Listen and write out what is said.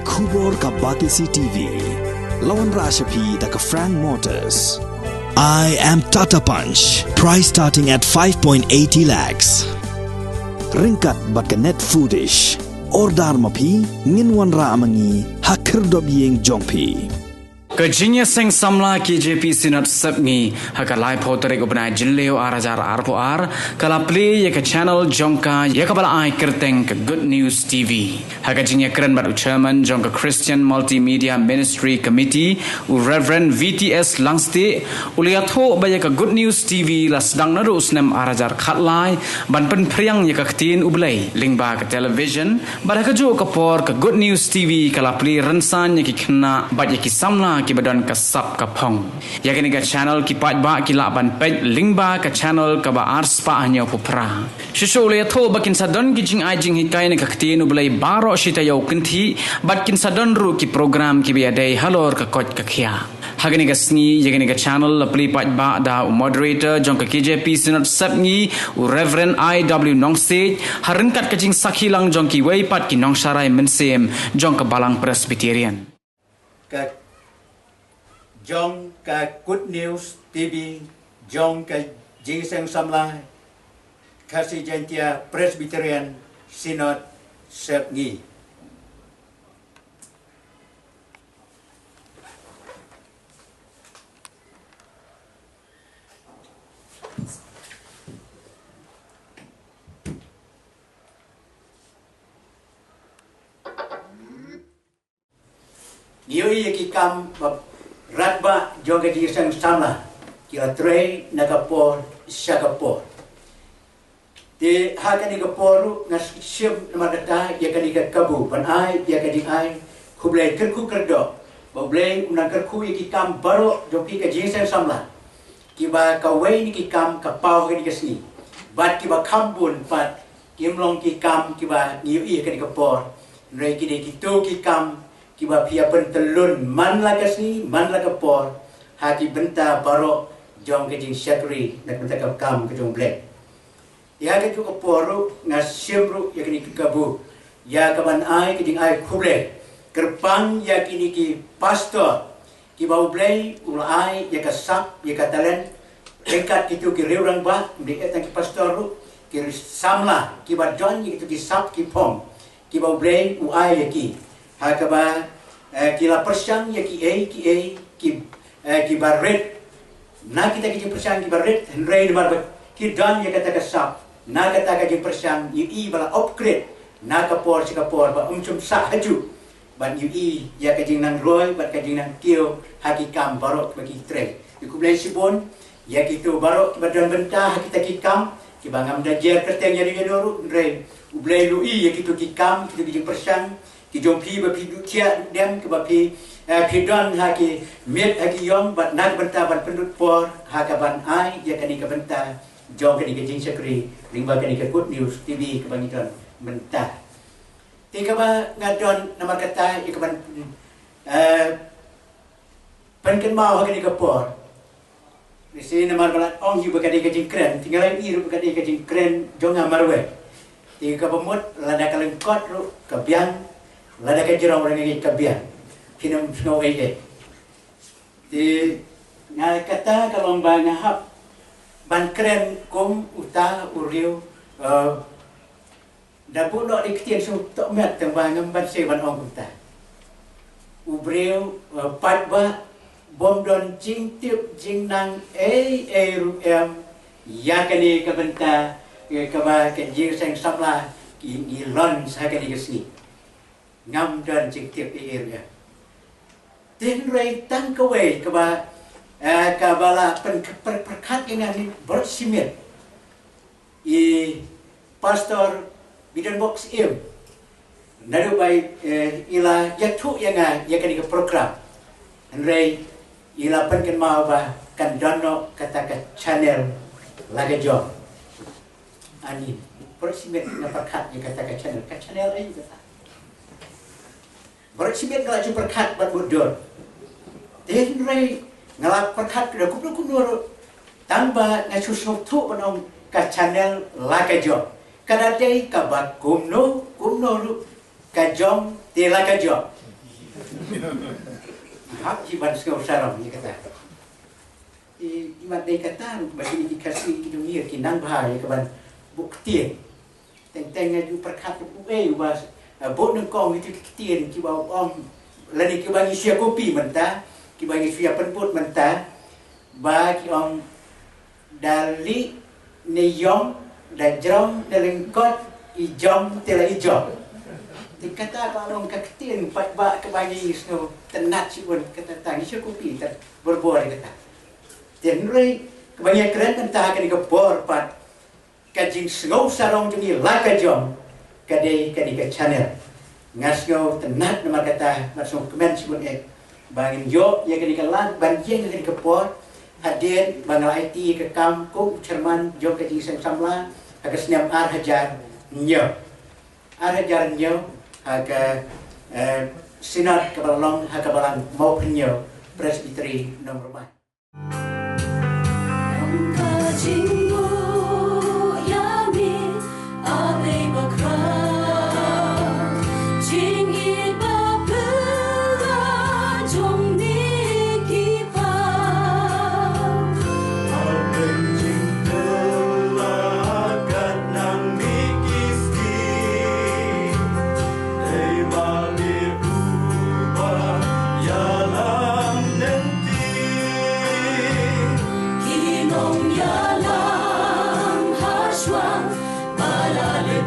Kubor ka Batisi TV. Lawan Rashapi da ka Frank Motors. I am Tata Punch. Price starting at 5.80 lakhs. Ringkat bat ka Net Foodish. Ordar mapi nginwan ra amangi hakir dobyeng jongpi. Kejinya seng samla KJP sinat sabngi haka live hotere ko benai jilleo arajar arpoar kala play ya ke channel jongka ya ka bala ai kerteng ke Good News TV haka jinya keren bat chairman jongka Christian Multimedia Ministry Committee Reverend VTS Langste uliatho ba ya ke Good News TV la sedang narus nem arajar khatlai ban pen priang ya ka ktin ublai lingba ke television ba ka jo ka por ke Good News TV kala play rensan ya ki khna ba ya ki samla ki badan ka sap ka phong ya kini ka channel ki pat ba ki la ban pej lingba ka channel ka ba ars pa anyo pupra shisho le tho bakin sadon ki jing ai jing hikai ne ka ktinu blai baro shita yo kinthi bakin sadon ru ki program ki bi adai halor ka kot ka khia hagani ka sngi yagani ka channel la pli pat ba da moderator jong ka KJP sinat sapngi Reverend IW Nongse harengkat ka jing sakhilang jong ki wei pat ki nongsarai mensem jong ka balang Presbyterian ka Jong ka Good News TV, Jong ka Jingseng Samla, Kasi Jantia Presbyterian Synod Sepngi. Yoi yakikam Ratba joga Jingseng Samla, kira trei nakapor syakapor. Di hakani kaporu ngas siap namadata yakani kabu panai yakani ai kublai kerku kerdo boblai unang kerku yakikam baro joki ka Jingseng Samla. Kiba kawai ni kikam kapau kani kasni. Bat kiba kambun pat kimlong kikam kiba niui yakani kapor. Nrai kini kitu kikam kiba pia pentelun man la kasni man la kapor hati benta baro jong ke jing syakri nak benta kam ke jong blek ya ke ju kaporo ngasimru ya kini kabu ya kaban ai ke jing ai kuble kerpang ya kini ki pastor ki bau blei ulai ya ka sap ya ka talent dekat itu ki reurang ba dekat ki pastor ru ki samla ki ba jon itu ki sap ki pom ki bau blei ulai ya ki hakaba kila persyang ya ki baret na kita ki persyang ki baret henrei marbat ki dan ya kata kasap na kata ka persyang i bala upgrade na kapor si kapor ba sa haju ban i ya ka jing nang roy ba ka jing nang kio hakikam barok bagi tre ku blai sibon ya kitu barok badan bentah kita kikam ki bangam dajer kerteng ya dengan doru henrei ublai lui ya kitu kikam kitu ki persyang ki jompi bapi dutia dem ke bapi pidon haki mit haki yom bat nak benta bat pendut por hakaban ai ya kani ke benta jom kani ke jing sekri lingba kani ke Good News TV ke bangiton benta tika ba ngadon nama kata ya keban penken mau kani ke por di sini nama balat ong yu bakani ke jing kren tinggal ai ru bakani ke jing kren jong amarwe tika pemut lada kalengkot ru ke biang lada ka jirong orang ini kabian kinam snow ege di ngal kata kalau ngahap ban keren kom uta uriu dapu no diktian so tok met tang ban ban se ban ong uta ubriu patba bom don jing tip jing nang ru ya kani ka benta ka ba ke Jingseng Samla ki lon sa kani kesni ngam dan cik-cik area. Tin rei tang kawai kaba kabala perkat dengan bersimit. I pastor bidan box im. Nadu bai ila jatuh yang ya kan ke program. Rei ila penken mau ba kan dono kata ke channel laga job. Ani bersimit na perkat ya kata ke channel ai kata. Bersimit kalau cuma perkat buat bodoh. Tenrei ngalap perkat dah kumpul tambah ngasusuk tu penong ke channel laga job. Kadadai kabat kumno lu kajong tela kajo Hak jiban sengau sarong dia kata. Imat dia kata bagi dikasih dunia kinang bahaya keban bukti. Teng-tengnya ju perkat bu bas bot nengkong itu kitien ki bau om lani ki bagi sia kopi mentah ki bagi sia penput mentah ba ki om dali neyong dan jom delengkot ijom tela ijom dikata kalau orang kakitien pat ba ke bagi sno tenat si pun kata tang sia kopi ter berbor kata tenrei kebanyakan keren mentah kan ke bor pat kajing sengau sarong jungi laka jom kadai ke channel ngasngau tenat nama kata masuk komen sibun bangin jo ya kani ke lat banjeng kani ke por hadir bangal IT ke kampung cerman jo kajing sang samla aga seniam hajar nyo aga sinat kebalong aga balang mau penyo presbytery nomor 4 Yalam haswa balale